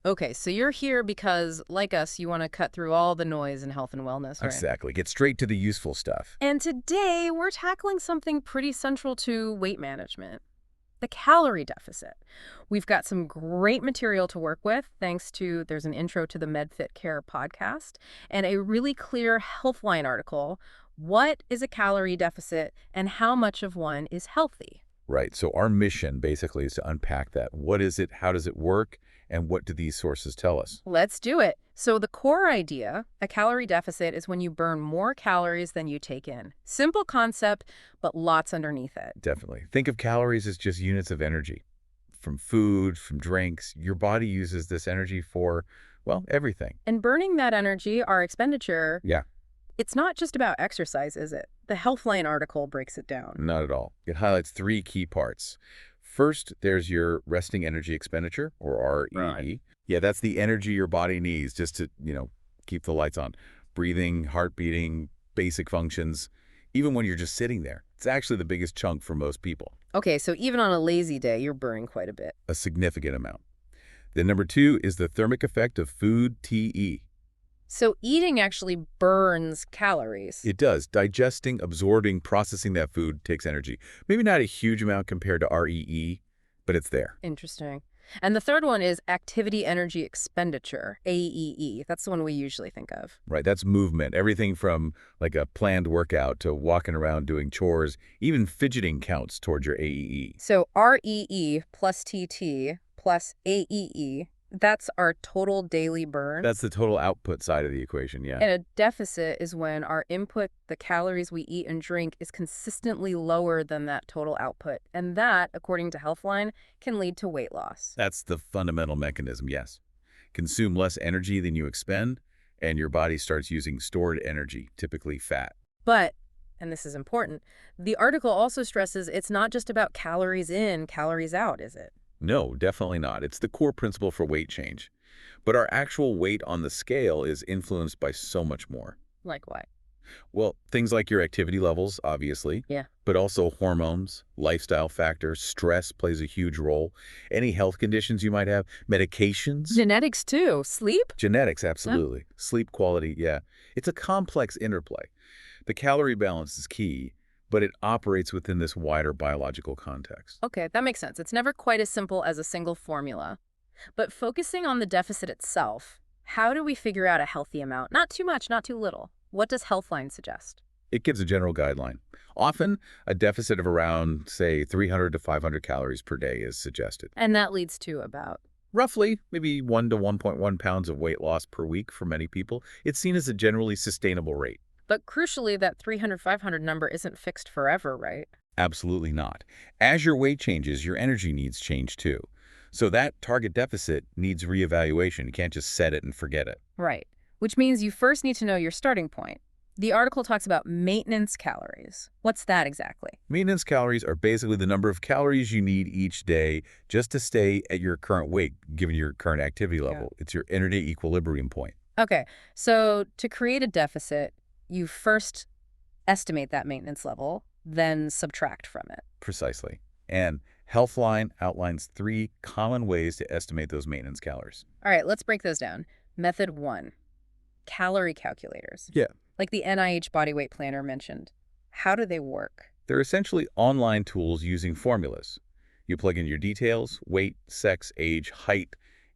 Okay, so you're here because, like us, you want to cut through all the noise in health and wellness, right? Exactly. Get straight to the useful stuff. And today, we're tackling something pretty central to weight management, the calorie deficit. We've got some great material to work with, thanks to, there's an intro to the MedFit Care Podcast, and a really clear Healthline article. What is a calorie deficit and how much of one is healthy? Right. So our mission basically is to unpack that. What is it? How does it work? And what do these sources tell us? Let's do it. So the core idea, a calorie deficit, is when you burn more calories than you take in. Simple concept, but lots underneath it. Definitely. Think of calories as just units of energy. From food, from drinks, your body uses this energy for, well, everything. And burning that energy, our expenditure, Yeah, it's not just about exercise, is it? The Healthline article breaks it down. not at all. It highlights three key parts. First, there's your resting energy expenditure, or REE. Right. Yeah, that's the energy your body needs just to, keep the lights on. Breathing, heart beating, basic functions, even when you're just sitting there. It's actually the biggest chunk for most people, Okay, so even on a lazy day, you're burning quite a bit. a significant amount. Then number two is the thermic effect of food, TE. So eating actually burns calories. It does. Digesting, absorbing, processing that food takes energy. Maybe not a huge amount compared to REE, but it's there. Interesting. And the third one is activity energy expenditure, AEE. That's the one we usually think of. Right, that's movement. Everything from like a planned workout to walking around doing chores, even fidgeting counts towards your AEE. So REE plus TT plus AEE, that's our total daily burn. That's the total output side of the equation, yeah. And a deficit is when our input, the calories we eat and drink, is consistently lower than that total output. And that, according to Healthline, can lead to weight loss. That's the fundamental mechanism, yes. Consume less energy than you expend, and your body starts using stored energy, typically fat. But, and this is important, the article also stresses it's not just about calories in, calories out, is it? No, definitely not. It's the core principle for weight change. But our actual weight on the scale is influenced by so much more. Like what? Well, things like your activity levels, obviously, Yeah. but also hormones, lifestyle factors, stress plays a huge role, any health conditions you might have, medications, Genetics too. Sleep? genetics, absolutely, sleep quality, yeah. It's a complex interplay. The calorie balance is key, but it operates within this wider biological context. Okay, that makes sense. It's never quite as simple as a single formula. But focusing on the deficit itself, how do we figure out a healthy amount? Not too much, not too little. What does Healthline suggest? It gives a general guideline. Often, a deficit of around, say, 300 to 500 calories per day is suggested. And that leads to about. Roughly, maybe 1 to 1.1 pounds of weight loss per week for many people. It's seen as a generally sustainable rate. But crucially, that 300, 500 number isn't fixed forever, right? Absolutely not. As your weight changes, your energy needs change too. So that target deficit needs reevaluation. You can't just set it and forget it. Right. Which means you first need to know your starting point. The article talks about maintenance calories. What's that exactly? Maintenance calories are basically the number of calories you need each day just to stay at your current weight, given your current activity level. It's your inner-day equilibrium point. Okay, so to create a deficit, you first estimate that maintenance level, then subtract from it. Precisely. And Healthline outlines 3 common ways to estimate those maintenance calories. All right, let's break those down. Method 1, calorie calculators. Yeah. Like the NIH body weight planner mentioned. How do they work? They're essentially online tools using formulas. You plug in your details, weight, sex, age, height,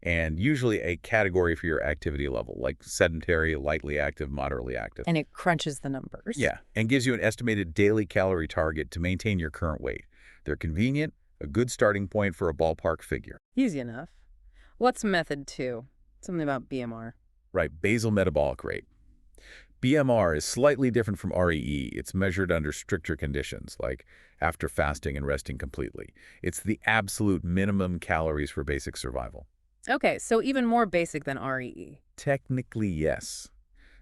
and usually a category for your activity level, like sedentary, lightly active, moderately active. And it crunches the numbers. Yeah, and gives you an estimated daily calorie target to maintain your current weight. They're convenient, a good starting point for a ballpark figure. Easy enough. What's method 2? Something about BMR. Right, basal metabolic rate. BMR is slightly different from REE. It's measured under stricter conditions, like after fasting and resting completely. It's the absolute minimum calories for basic survival. Okay, so even more basic than REE. Technically, yes.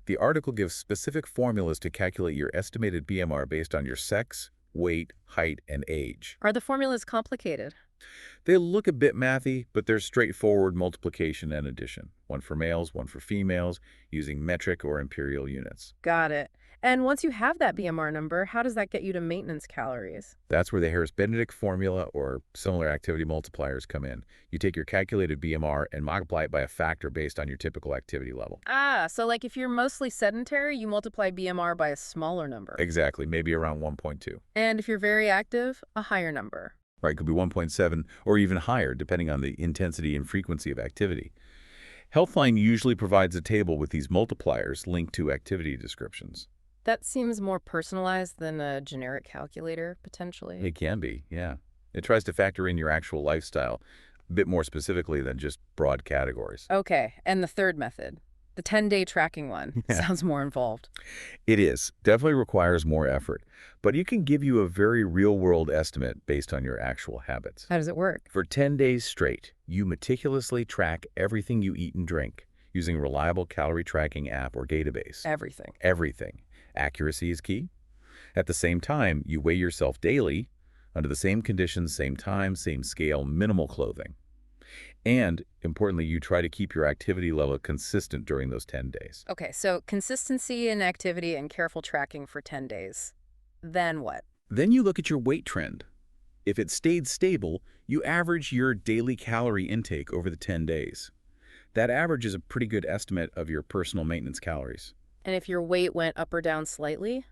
The article gives specific formulas to calculate your estimated BMR based on your sex, weight, height, and age. Are the formulas complicated? They look a bit mathy, but they're straightforward multiplication and addition. One for males, one for females, using metric or imperial units. Got it. And once you have that BMR number, how does that get you to maintenance calories? That's where the Harris-Benedict formula or similar activity multipliers come in. You take your calculated BMR and multiply it by a factor based on your typical activity level. Ah, so like if you're mostly sedentary, you multiply BMR by a smaller number. Exactly, maybe around 1.2. And if you're very active, a higher number. Right, could be 1.7 or even higher, depending on the intensity and frequency of activity. Healthline usually provides a table with these multipliers linked to activity descriptions. That seems more personalized than a generic calculator, potentially. It can be, yeah. It tries to factor in your actual lifestyle, a bit more specifically than just broad categories. Okay, and the third method, the 10-day tracking one, Yeah. sounds more involved. It is. Definitely requires more effort, but it can give you a very real-world estimate based on your actual habits. How does it work? For 10 days straight, you meticulously track everything you eat and drink using a reliable calorie tracking app or database. Everything. Everything. Accuracy is key. At the same time, you weigh yourself daily under the same conditions, same time, same scale, minimal clothing. And, importantly, you try to keep your activity level consistent during those 10 days. Okay, so consistency in activity and careful tracking for 10 days. Then what? Then you look at your weight trend. If it stayed stable, you average your daily calorie intake over the 10 days. That average is a pretty good estimate of your personal maintenance calories. And if your weight went up or down slightly?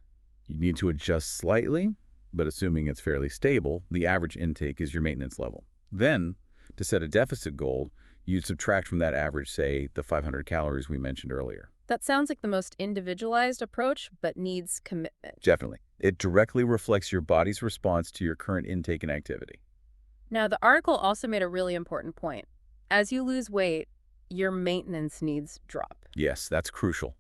You need to adjust slightly, but assuming it's fairly stable, the average intake is your maintenance level. Then, to set a deficit goal, you'd subtract from that average, say, the 500 calories we mentioned earlier. That sounds like the most individualized approach, but needs commitment. Definitely. It directly reflects your body's response to your current intake and activity. Now, the article also made a really important point. As you lose weight, your maintenance needs drop. Yes, that's crucial.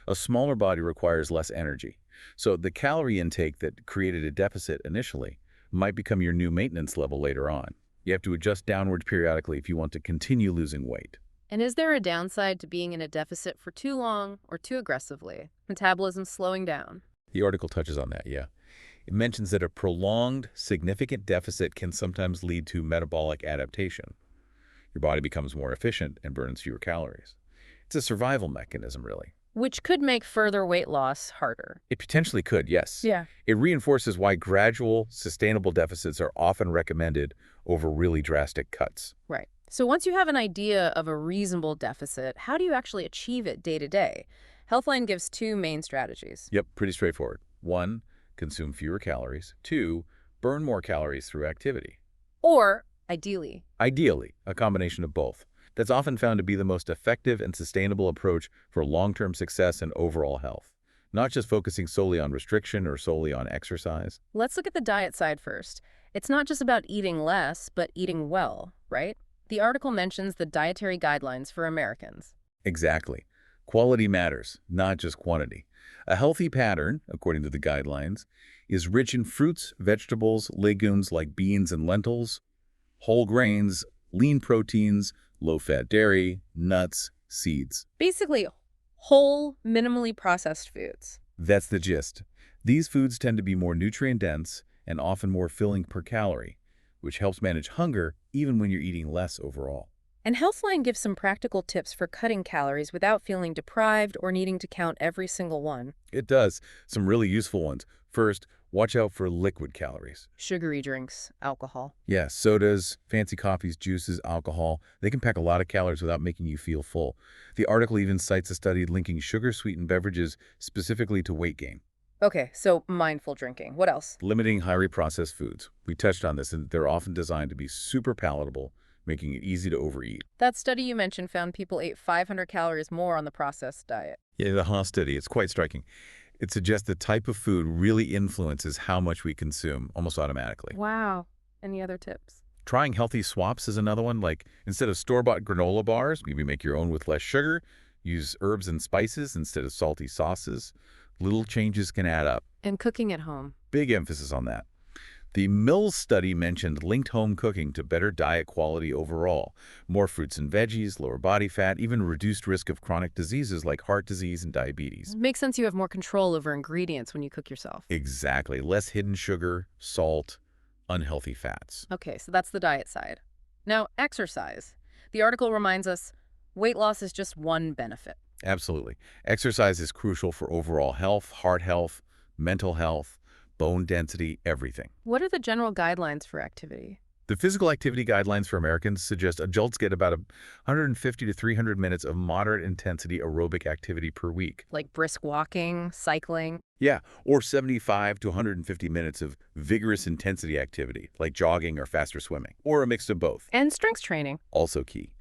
A smaller body requires less energy. So the calorie intake that created a deficit initially might become your new maintenance level later on. You have to adjust downward periodically if you want to continue losing weight. And is there a downside to being in a deficit for too long or too aggressively? Metabolism slowing down. The article touches on that, yeah. It mentions that a prolonged, significant deficit can sometimes lead to metabolic adaptation. Your body becomes more efficient and burns fewer calories. It's a survival mechanism, really. Which could make further weight loss harder. It potentially could, yes. Yeah. It reinforces why gradual, sustainable deficits are often recommended over really drastic cuts. Right. So once you have an idea of a reasonable deficit, how do you actually achieve it day to day? Healthline gives two main strategies. Yep, pretty straightforward. 1, consume fewer calories. 2, burn more calories through activity. Or, ideally, Ideally, a combination of both. That's often found to be the most effective and sustainable approach for long-term success and overall health. Not just focusing solely on restriction or solely on exercise. let's look at the diet side first. It's not just about eating less, but eating well, right? The article mentions the dietary guidelines for Americans. Exactly. Quality matters, not just quantity. A healthy pattern, according to the guidelines, is rich in fruits, vegetables, legumes like beans and lentils, whole grains, lean proteins, low-fat dairy, nuts, seeds. Basically, whole, minimally processed foods. That's the gist. These foods tend to be more nutrient-dense and often more filling per calorie, which helps manage hunger even when you're eating less overall. And Healthline gives some practical tips for cutting calories without feeling deprived or needing to count every single one. It does. Some really useful ones. First, watch out for liquid calories. Sugary drinks, alcohol. Yeah, sodas, fancy coffees, juices, alcohol, they can pack a lot of calories without making you feel full. The article even cites a study linking sugar-sweetened beverages specifically to weight gain. Okay, so mindful drinking. What else? Limiting highly processed foods. We touched on this, and they're often designed to be super palatable, making it easy to overeat. That study you mentioned found people ate 500 calories more on the processed diet. Yeah, the Haas study, it's quite striking. It suggests the type of food really influences how much we consume, almost automatically. Wow. Any other tips? Trying healthy swaps is another one, like instead of store-bought granola bars, maybe make your own with less sugar, use herbs and spices instead of salty sauces. Little changes can add up. And cooking at home. Big emphasis on that. The Mills study mentioned linked home cooking to better diet quality overall. More fruits and veggies, lower body fat, even reduced risk of chronic diseases like heart disease and diabetes. Makes sense you have more control over ingredients when you cook yourself. Exactly. Less hidden sugar, salt, unhealthy fats. Okay, so that's the diet side. Now, exercise. The article reminds us weight loss is just one benefit. Absolutely. Exercise is crucial for overall health, heart health, mental health, bone density, everything. What are the general guidelines for activity? The physical activity guidelines for Americans suggest adults get about 150 to 300 minutes of moderate intensity aerobic activity per week. Like brisk walking, cycling? Yeah, or 75 to 150 minutes of vigorous intensity activity, like jogging or faster swimming, or a mix of both. And strength training. Also key.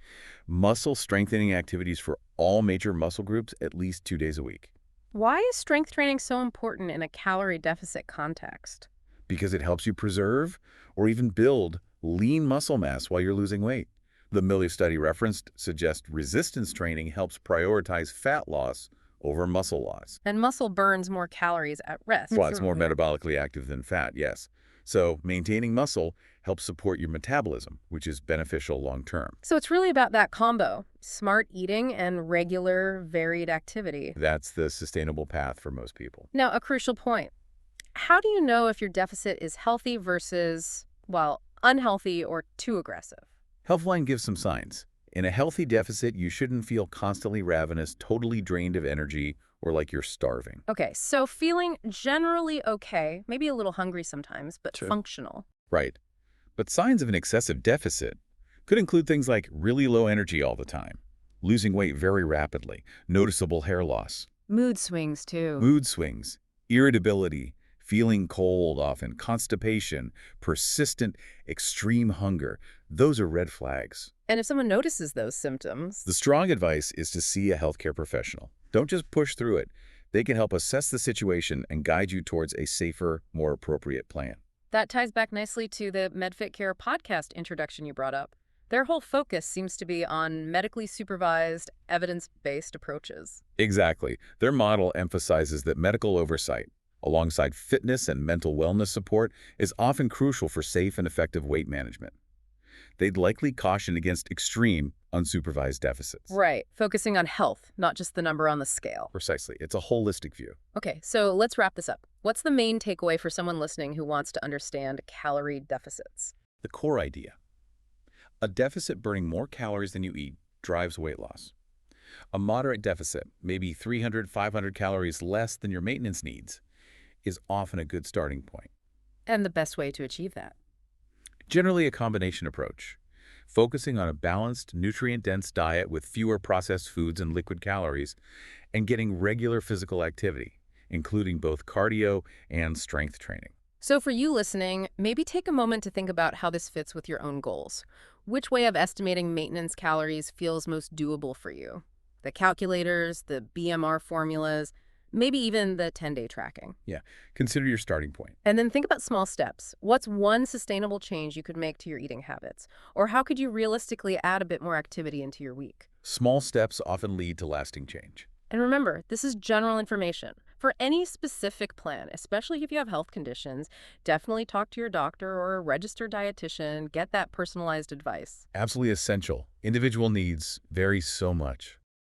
Muscle strengthening activities for all major muscle groups at least 2 days a week. Why is strength training so important in a calorie deficit context? Because it helps you preserve or even build lean muscle mass while you're losing weight. The Miller study referenced suggests resistance training helps prioritize fat loss over muscle loss. And muscle burns more calories at rest. Well, it's more metabolically active than fat, yes. So maintaining muscle helps support your metabolism, which is beneficial long term. So it's really about that combo, smart eating and regular, varied activity. That's the sustainable path for most people. Now, a crucial point. How do you know if your deficit is healthy versus, well, unhealthy or too aggressive? Healthline gives some signs. In a healthy deficit, you shouldn't feel constantly ravenous, totally drained of energy, or like you're starving. Okay, so feeling generally okay, maybe a little hungry sometimes, but Sure. functional. Right. But signs of an excessive deficit could include things like really low energy all the time, losing weight very rapidly, noticeable hair loss, Mood swings, too. mood swings, irritability, feeling cold often, constipation, persistent, extreme hunger. Those are red flags. And if someone notices those symptoms, The strong advice is to see a healthcare professional. Don't just push through it. They can help assess the situation and guide you towards a safer, more appropriate plan. that ties back nicely to the MedFit Care Podcast introduction you brought up. Their whole focus seems to be on medically supervised, evidence-based approaches. Exactly. Their model emphasizes that medical oversight, alongside fitness and mental wellness support, is often crucial for safe and effective weight management. They'd likely caution against extreme, unsupervised deficits. Right, focusing on health, not just the number on the scale. Precisely. It's a holistic view. Okay, so let's wrap this up. What's the main takeaway for someone listening who wants to understand calorie deficits? The core idea. A deficit burning more calories than you eat drives weight loss. A moderate deficit, maybe 300, 500 calories less than your maintenance needs, is often a good starting point. And the best way to achieve that? Generally a combination approach, focusing on a balanced, nutrient-dense diet with fewer processed foods and liquid calories, and getting regular physical activity, including both cardio and strength training. So for you listening, maybe take a moment to think about how this fits with your own goals. Which way of estimating maintenance calories feels most doable for you? The calculators, the BMR formulas, maybe even the 10-day tracking. Yeah, consider your starting point. And then think about small steps. What's one sustainable change you could make to your eating habits? Or how could you realistically add a bit more activity into your week? Small steps often lead to lasting change. And remember, this is general information. For any specific plan, especially if you have health conditions, definitely talk to your doctor or a registered dietitian. Get that personalized advice. Absolutely essential. Individual needs vary so much.